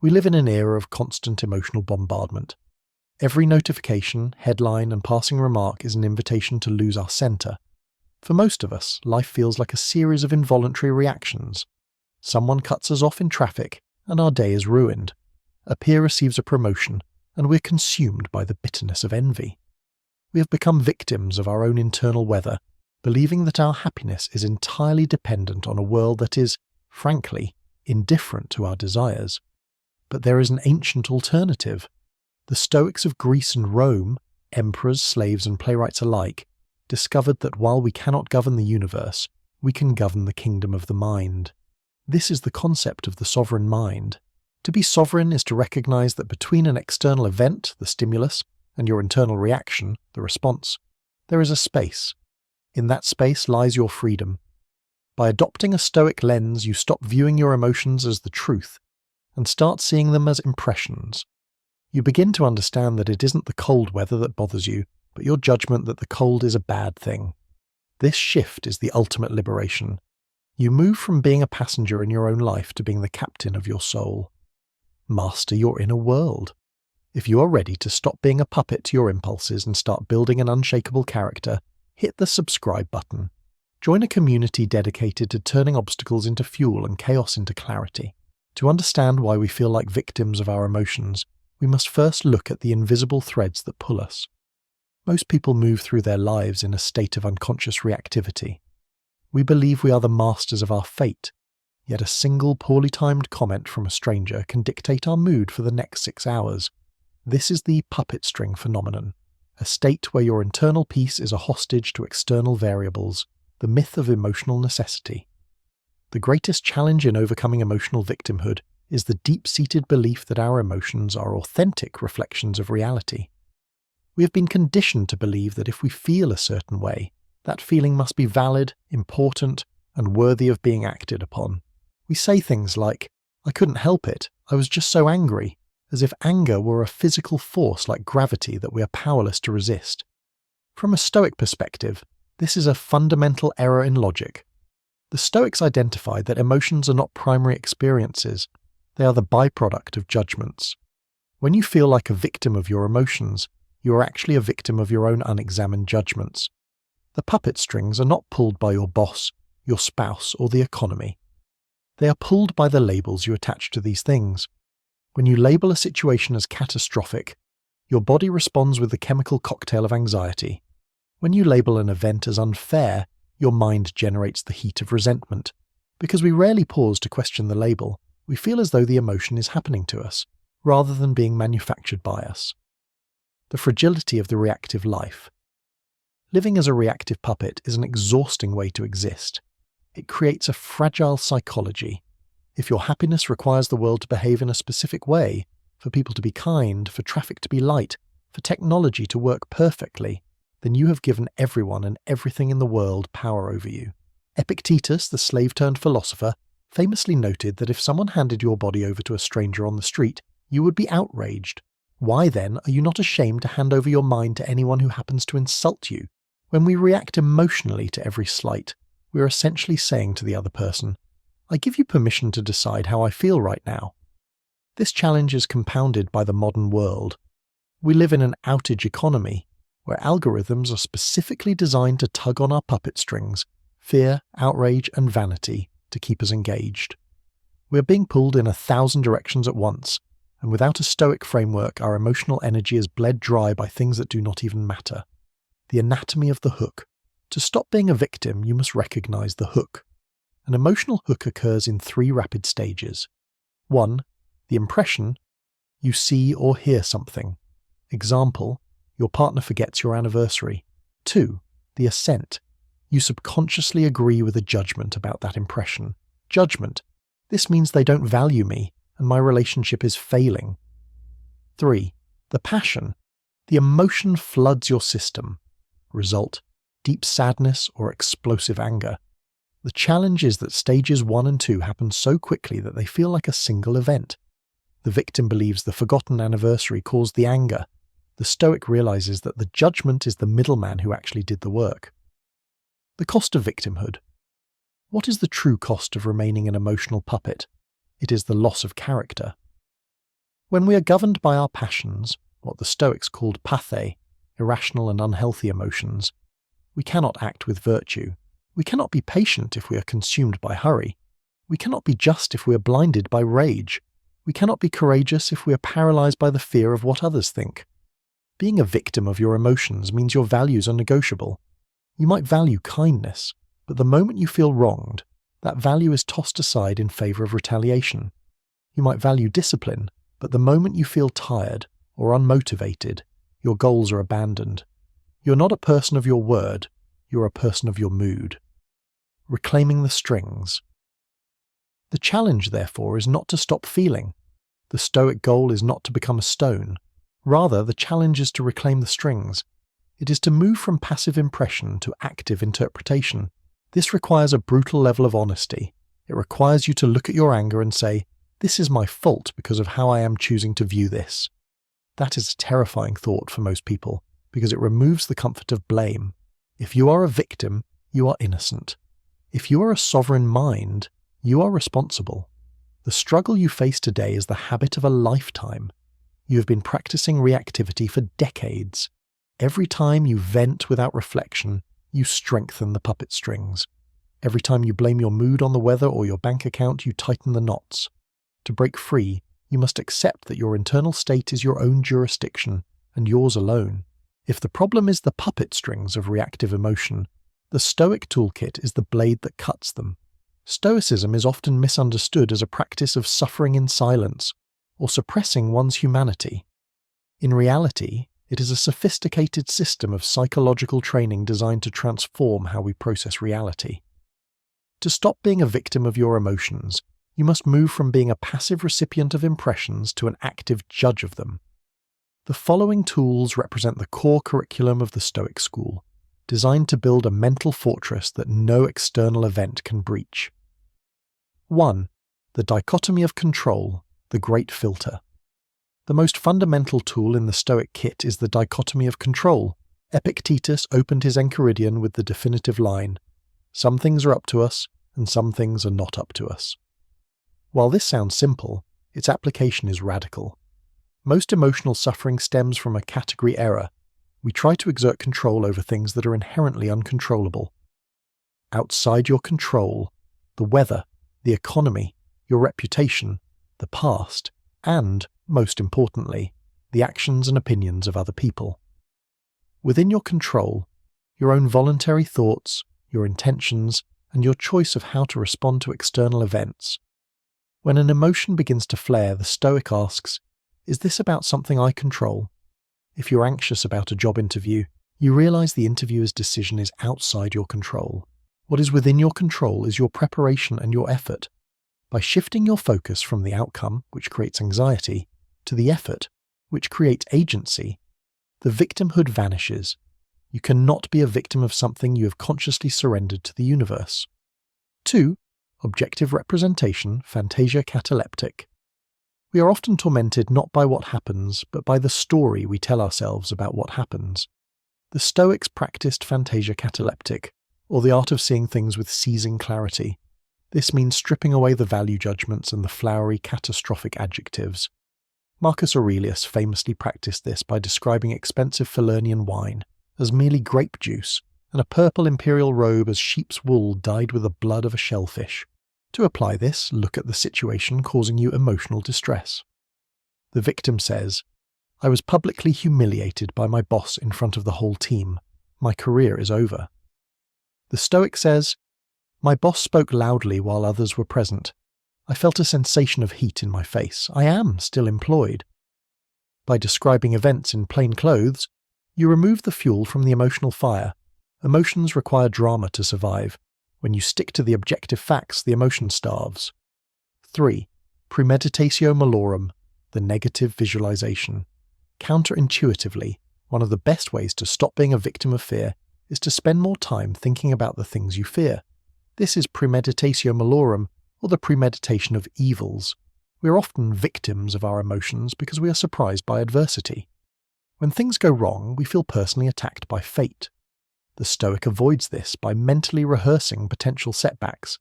We live in an era of constant emotional bombardment. Every notification, headline, and passing remark is an invitation to lose our center. For most of us, life feels like a series of involuntary reactions. Someone cuts us off in traffic, and our day is ruined. A peer receives a promotion, and we're consumed by the bitterness of envy. We have become victims of our own internal weather, believing that our happiness is entirely dependent on a world that is, frankly, indifferent to our desires. But there is an ancient alternative. The Stoics of Greece and Rome, emperors, slaves, and playwrights alike, discovered that while we cannot govern the universe, we can govern the kingdom of the mind. This is the concept of the sovereign mind. To be sovereign is to recognize that between an external event, the stimulus, and your internal reaction, the response, there is a space. In that space lies your freedom. By adopting a Stoic lens, you stop viewing your emotions as the truth and start seeing them as impressions. You begin to understand that it isn't the cold weather that bothers you, but your judgment that the cold is a bad thing. This shift is the ultimate liberation. You move from being a passenger in your own life to being the captain of your soul. Master your inner world. If you are ready to stop being a puppet to your impulses and start building an unshakable character, hit the subscribe button. Join a community dedicated to turning obstacles into fuel and chaos into clarity. To understand why we feel like victims of our emotions, we must first look at the invisible threads that pull us. Most people move through their lives in a state of unconscious reactivity. We believe we are the masters of our fate, yet a single poorly timed comment from a stranger can dictate our mood for the next 6 hours. This is the puppet string phenomenon, a state where your internal peace is a hostage to external variables, the myth of emotional necessity. The greatest challenge in overcoming emotional victimhood is the deep-seated belief that our emotions are authentic reflections of reality. We have been conditioned to believe that if we feel a certain way, that feeling must be valid, important, and worthy of being acted upon. We say things like, "I couldn't help it, I was just so angry," as if anger were a physical force like gravity that we are powerless to resist. From a Stoic perspective, this is a fundamental error in logic. The Stoics identified that emotions are not primary experiences, they are the byproduct of judgments. When you feel like a victim of your emotions, you are actually a victim of your own unexamined judgments. The puppet strings are not pulled by your boss, your spouse, or the economy. They are pulled by the labels you attach to these things. When you label a situation as catastrophic, your body responds with the chemical cocktail of anxiety. When you label an event as unfair, your mind generates the heat of resentment. Because we rarely pause to question the label, we feel as though the emotion is happening to us, rather than being manufactured by us. The fragility of the reactive life. Living as a reactive puppet is an exhausting way to exist. It creates a fragile psychology. If your happiness requires the world to behave in a specific way, for people to be kind, for traffic to be light, for technology to work perfectly, then you have given everyone and everything in the world power over you. Epictetus, the slave-turned-philosopher, famously noted that if someone handed your body over to a stranger on the street, you would be outraged. Why then are you not ashamed to hand over your mind to anyone who happens to insult you? When we react emotionally to every slight, we are essentially saying to the other person, "I give you permission to decide how I feel right now." This challenge is compounded by the modern world. We live in an outage economy, where algorithms are specifically designed to tug on our puppet strings, fear, outrage, and vanity, to keep us engaged. We are being pulled in 1,000 directions at once, and without a Stoic framework, our emotional energy is bled dry by things that do not even matter. The anatomy of the hook. To stop being a victim, you must recognize the hook. An emotional hook occurs in 3 rapid stages. 1. The impression. You see or hear something. Example, your partner forgets your anniversary. 2. The assent. You subconsciously agree with a judgment about that impression. Judgment. This means they don't value me, and my relationship is failing. 3. The passion. The emotion floods your system. Result, deep sadness or explosive anger. The challenge is that stages 1 and 2 happen so quickly that they feel like a single event. The victim believes the forgotten anniversary caused the anger. The Stoic realizes that the judgment is the middleman who actually did the work. The cost of victimhood. What is the true cost of remaining an emotional puppet? It is the loss of character. When we are governed by our passions, what the Stoics called pathe, irrational and unhealthy emotions, we cannot act with virtue. We cannot be patient if we are consumed by hurry. We cannot be just if we are blinded by rage. We cannot be courageous if we are paralyzed by the fear of what others think. Being a victim of your emotions means your values are negotiable. You might value kindness, but the moment you feel wronged, that value is tossed aside in favor of retaliation. You might value discipline, but the moment you feel tired or unmotivated, your goals are abandoned. You're not a person of your word, you're a person of your mood. Reclaiming the strings. The challenge, therefore, is not to stop feeling. The Stoic goal is not to become a stone. Rather, the challenge is to reclaim the strings. It is to move from passive impression to active interpretation. This requires a brutal level of honesty. It requires you to look at your anger and say, "This is my fault because of how I am choosing to view this." That is a terrifying thought for most people, because it removes the comfort of blame. If you are a victim, you are innocent. If you are a sovereign mind, you are responsible. The struggle you face today is the habit of a lifetime. You have been practicing reactivity for decades. Every time you vent without reflection, you strengthen the puppet strings. Every time you blame your mood on the weather or your bank account, you tighten the knots. To break free, you must accept that your internal state is your own jurisdiction, and yours alone. If the problem is the puppet strings of reactive emotion, the Stoic toolkit is the blade that cuts them. Stoicism is often misunderstood as a practice of suffering in silence, or suppressing one's humanity. In reality, it is a sophisticated system of psychological training designed to transform how we process reality. To stop being a victim of your emotions, you must move from being a passive recipient of impressions to an active judge of them. The following tools represent the core curriculum of the Stoic school, designed to build a mental fortress that no external event can breach. 1. The dichotomy of control, the great filter. The most fundamental tool in the Stoic kit is the dichotomy of control. Epictetus opened his Enchiridion with the definitive line, "Some things are up to us, and some things are not up to us." While this sounds simple, its application is radical. Most emotional suffering stems from a category error. We try to exert control over things that are inherently uncontrollable. Outside your control, the weather, the economy, your reputation, the past, and, most importantly, the actions and opinions of other people. Within your control, your own voluntary thoughts, your intentions, and your choice of how to respond to external events. When an emotion begins to flare, the Stoic asks, "Is this about something I control?" If you're anxious about a job interview, you realize the interviewer's decision is outside your control. What is within your control is your preparation and your effort. By shifting your focus from the outcome, which creates anxiety, to the effort, which creates agency, the victimhood vanishes. You cannot be a victim of something you have consciously surrendered to the universe. 2. Objective representation, fantasia cataleptic. We are often tormented not by what happens, but by the story we tell ourselves about what happens. The Stoics practiced fantasia cataleptic, or the art of seeing things with seizing clarity. This means stripping away the value judgments and the flowery, catastrophic adjectives. Marcus Aurelius famously practiced this by describing expensive Falernian wine as merely grape juice, and a purple imperial robe as sheep's wool dyed with the blood of a shellfish. To apply this, look at the situation causing you emotional distress. The victim says, "I was publicly humiliated by my boss in front of the whole team. My career is over." The Stoic says, "My boss spoke loudly while others were present. I felt a sensation of heat in my face. I am still employed." By describing events in plain clothes, you remove the fuel from the emotional fire. Emotions require drama to survive. When you stick to the objective facts, the emotion starves. 3. Premeditatio malorum, the negative visualization. Counterintuitively, one of the best ways to stop being a victim of fear is to spend more time thinking about the things you fear. This is premeditatio malorum, or the premeditation of evils. We are often victims of our emotions because we are surprised by adversity. When things go wrong, we feel personally attacked by fate. The Stoic avoids this by mentally rehearsing potential setbacks.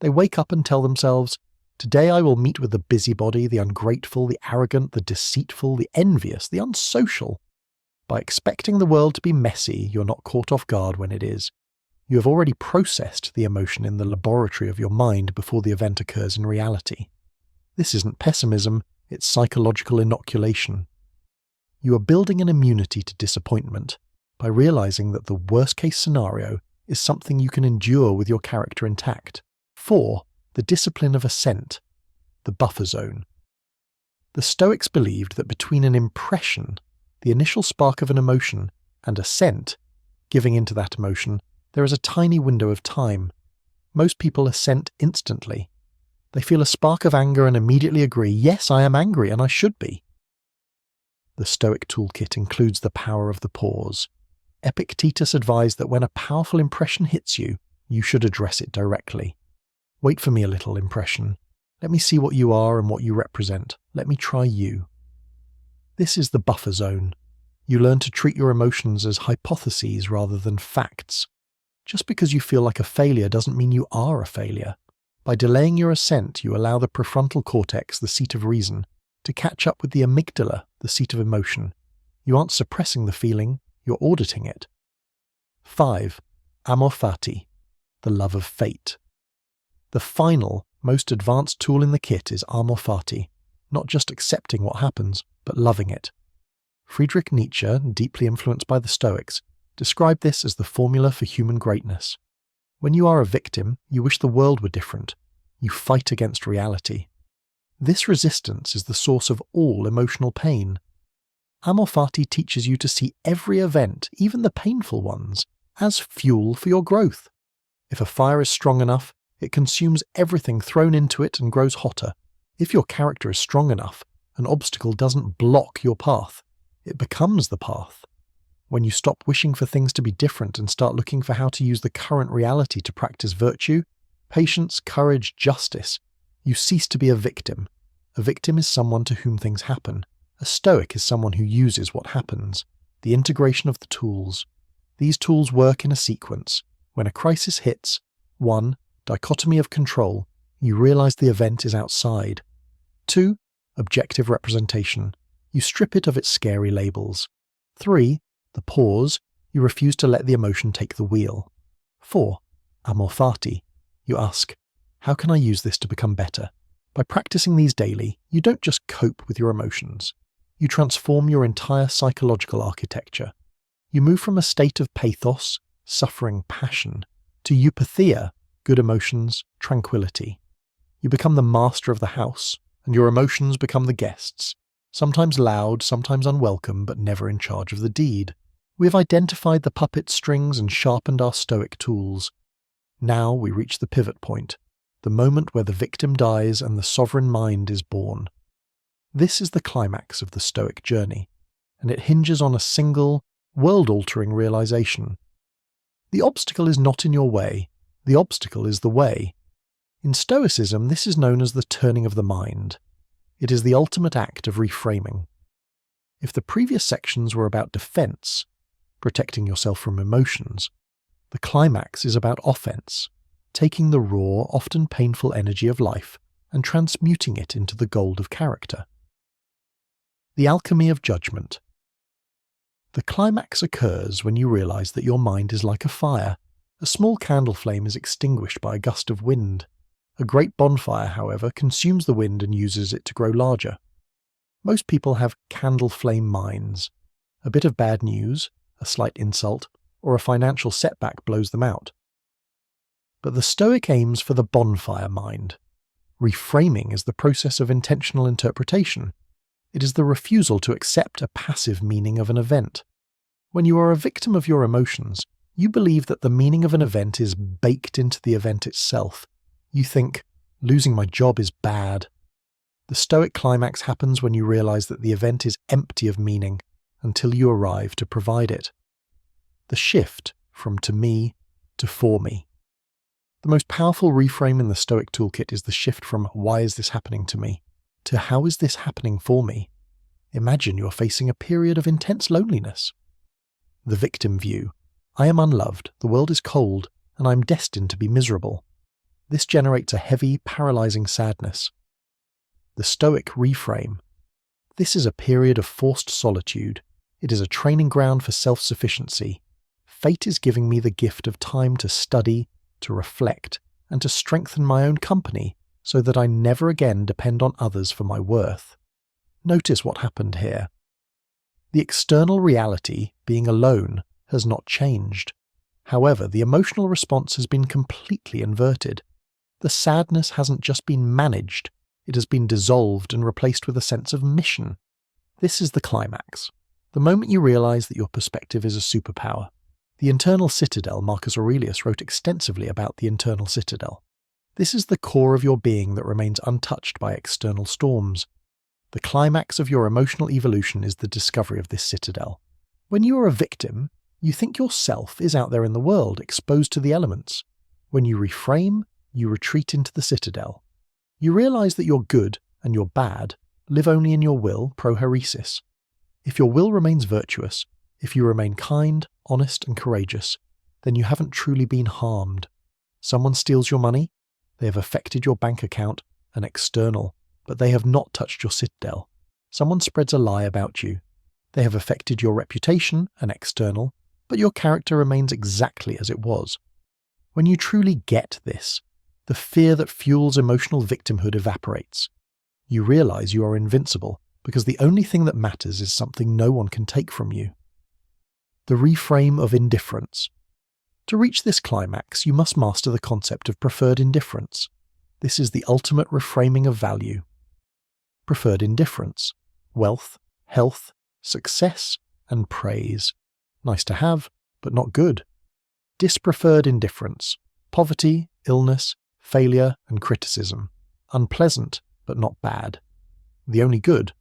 They wake up and tell themselves, Today I will meet with the busybody, the ungrateful, the arrogant, the deceitful, the envious, the unsocial. By expecting the world to be messy, you're not caught off guard when it is. You have already processed the emotion in the laboratory of your mind before the event occurs in reality. This isn't pessimism, it's psychological inoculation. You are building an immunity to disappointment by realizing that the worst-case scenario is something you can endure with your character intact. 4. The discipline of assent, the buffer zone. The Stoics believed that between an impression, the initial spark of an emotion, and assent, giving into that emotion, there is a tiny window of time. Most people assent instantly. They feel a spark of anger and immediately agree, yes, I am angry and I should be. The Stoic toolkit includes the power of the pause. Epictetus advised that when a powerful impression hits you, you should address it directly. Wait for me a little, impression. Let me see what you are and what you represent. Let me try you. This is the buffer zone. You learn to treat your emotions as hypotheses rather than facts. Just because you feel like a failure doesn't mean you are a failure. By delaying your assent, you allow the prefrontal cortex, the seat of reason, to catch up with the amygdala, the seat of emotion. You aren't suppressing the feeling, you're auditing it. 5. Amor fati, the love of fate. The final, most advanced tool in the kit is amor fati, not just accepting what happens, but loving it. Friedrich Nietzsche, deeply influenced by the Stoics, described this as the formula for human greatness. When you are a victim, you wish the world were different. You fight against reality. This resistance is the source of all emotional pain. Amor fati teaches you to see every event, even the painful ones, as fuel for your growth. If a fire is strong enough, it consumes everything thrown into it and grows hotter. If your character is strong enough, an obstacle doesn't block your path. It becomes the path. When you stop wishing for things to be different and start looking for how to use the current reality to practice virtue, patience, courage, justice, you cease to be a victim. A victim is someone to whom things happen. A Stoic is someone who uses what happens. The integration of the tools. These tools work in a sequence. When a crisis hits, 1. Dichotomy of control. You realize the event is outside. 2. Objective representation. You strip it of its scary labels. 3. The pause. You refuse to let the emotion take the wheel. 4. Amor fati. You ask, how can I use this to become better? By practicing these daily, you don't just cope with your emotions. You transform your entire psychological architecture. You move from a state of pathos, suffering, passion, to eupatheia, good emotions, tranquility. You become the master of the house, and your emotions become the guests, sometimes loud, sometimes unwelcome, but never in charge of the deed. We have identified the puppet strings and sharpened our Stoic tools. Now we reach the pivot point, the moment where the victim dies and the sovereign mind is born. This is the climax of the Stoic journey, and it hinges on a single, world-altering realization. The obstacle is not in your way, the obstacle is the way. In Stoicism, this is known as the turning of the mind. It is the ultimate act of reframing. If the previous sections were about defense, protecting yourself from emotions, the climax is about offense, taking the raw, often painful energy of life and transmuting it into the gold of character. The alchemy of judgment. The climax occurs when you realize that your mind is like a fire. A small candle flame is extinguished by a gust of wind. A great bonfire, however, consumes the wind and uses it to grow larger. Most people have candle flame minds. A bit of bad news, a slight insult, or a financial setback blows them out. But the Stoic aims for the bonfire mind. Reframing is the process of intentional interpretation. It is the refusal to accept a passive meaning of an event. When you are a victim of your emotions, you believe that the meaning of an event is baked into the event itself. You think, losing my job is bad. The Stoic climax happens when you realize that the event is empty of meaning until you arrive to provide it. The shift from to me to for me. The most powerful reframe in the Stoic toolkit is the shift from why is this happening to me to how is this happening for me. Imagine you're facing a period of intense loneliness. The victim view. I am unloved, the world is cold, and I am destined to be miserable. This generates a heavy, paralyzing sadness. The Stoic reframe. This is a period of forced solitude. It is a training ground for self-sufficiency. Fate is giving me the gift of time to study, to reflect, and to strengthen my own company so that I never again depend on others for my worth. Notice what happened here. The external reality, being alone, has not changed. However, the emotional response has been completely inverted. The sadness hasn't just been managed, it has been dissolved and replaced with a sense of mission. This is the climax. The moment you realize that your perspective is a superpower. The internal citadel, Marcus Aurelius wrote extensively about the internal citadel. This is the core of your being that remains untouched by external storms. The climax of your emotional evolution is the discovery of this citadel. When you are a victim, you think yourself is out there in the world, exposed to the elements. When you reframe, you retreat into the citadel. You realize that your good and your bad live only in your will, prohairesis. If your will remains virtuous, if you remain kind, honest and courageous, then you haven't truly been harmed. Someone steals your money, they have affected your bank account, an external, but they have not touched your citadel. Someone spreads a lie about you. They have affected your reputation, an external, but your character remains exactly as it was. When you truly get this, the fear that fuels emotional victimhood evaporates. You realize you are invincible because the only thing that matters is something no one can take from you. The reframe of indifference. To reach this climax, you must master the concept of preferred indifference. This is the ultimate reframing of value. Preferred indifference. Wealth, health, success, and praise. Nice to have, but not good. Dispreferred indifference. Poverty, illness, failure, and criticism. Unpleasant, but not bad. The only good.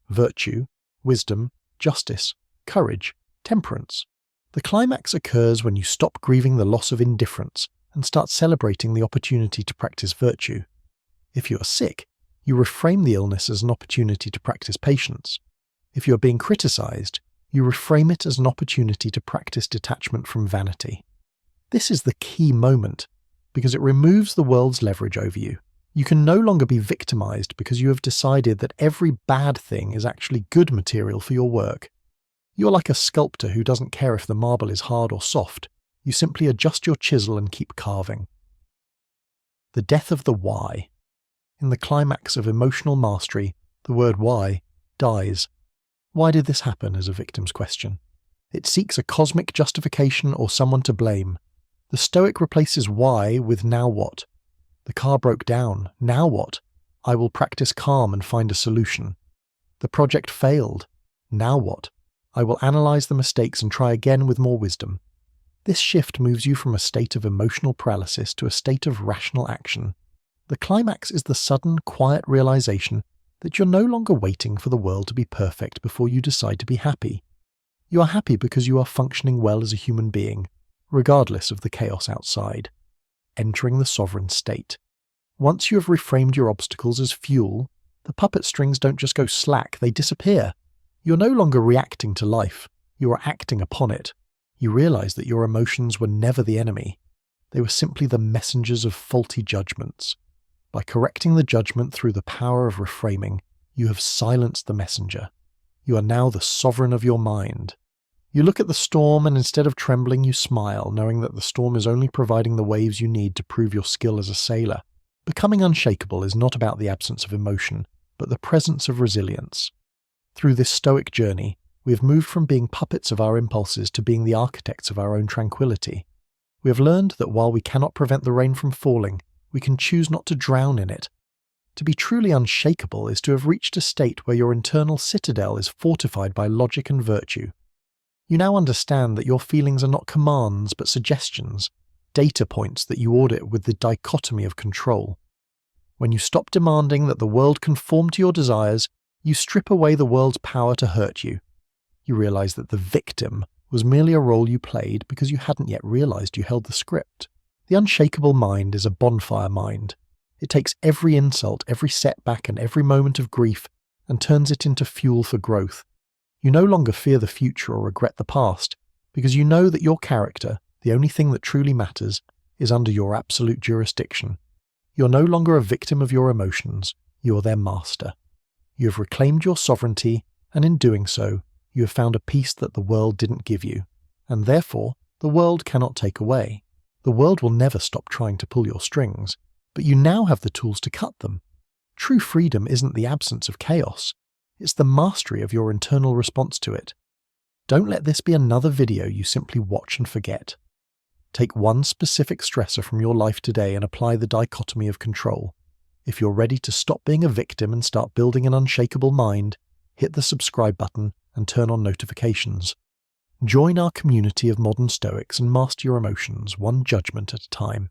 Virtue, wisdom, justice, courage, temperance. The climax occurs when you stop grieving the loss of indifference and start celebrating the opportunity to practice virtue. If you are sick, you reframe the illness as an opportunity to practice patience. If you are being criticized, you reframe it as an opportunity to practice detachment from vanity. This is the key moment, because it removes the world's leverage over you. You can no longer be victimized because you have decided that every bad thing is actually good material for your work. You're like a sculptor who doesn't care if the marble is hard or soft. You simply adjust your chisel and keep carving. The death of the why. In the climax of emotional mastery, the word why dies. Why did this happen is a victim's question. It seeks a cosmic justification or someone to blame. The Stoic replaces why with now what. The car broke down. Now what? I will practice calm and find a solution. The project failed. Now what? I will analyze the mistakes and try again with more wisdom. This shift moves you from a state of emotional paralysis to a state of rational action. The climax is the sudden, quiet realization that you're no longer waiting for the world to be perfect before you decide to be happy. You are happy because you are functioning well as a human being, regardless of the chaos outside. Entering the sovereign state. Once you have reframed your obstacles as fuel, the puppet strings don't just go slack, they disappear. You're no longer reacting to life, you are acting upon it. You realize that your emotions were never the enemy. They were simply the messengers of faulty judgments. By correcting the judgment through the power of reframing, you have silenced the messenger. You are now the sovereign of your mind. You look at the storm and instead of trembling, you smile, knowing that the storm is only providing the waves you need to prove your skill as a sailor. Becoming unshakable is not about the absence of emotion, but the presence of resilience. Through this Stoic journey, we have moved from being puppets of our impulses to being the architects of our own tranquility. We have learned that while we cannot prevent the rain from falling, we can choose not to drown in it. To be truly unshakable is to have reached a state where your internal citadel is fortified by logic and virtue. You now understand that your feelings are not commands but suggestions, data points that you audit with the dichotomy of control. When you stop demanding that the world conform to your desires, you strip away the world's power to hurt you. You realize that the victim was merely a role you played because you hadn't yet realized you held the script. The unshakable mind is a bonfire mind. It takes every insult, every setback, and every moment of grief and turns it into fuel for growth. You no longer fear the future or regret the past, because you know that your character, the only thing that truly matters, is under your absolute jurisdiction. You're no longer a victim of your emotions, you're their master. You have reclaimed your sovereignty, and in doing so, you have found a peace that the world didn't give you, and therefore the world cannot take away. The world will never stop trying to pull your strings, but you now have the tools to cut them. True freedom isn't the absence of chaos, it's the mastery of your internal response to it. Don't let this be another video you simply watch and forget. Take one specific stressor from your life today and apply the dichotomy of control. If you're ready to stop being a victim and start building an unshakable mind, hit the subscribe button and turn on notifications. Join our community of modern Stoics and master your emotions one judgment at a time.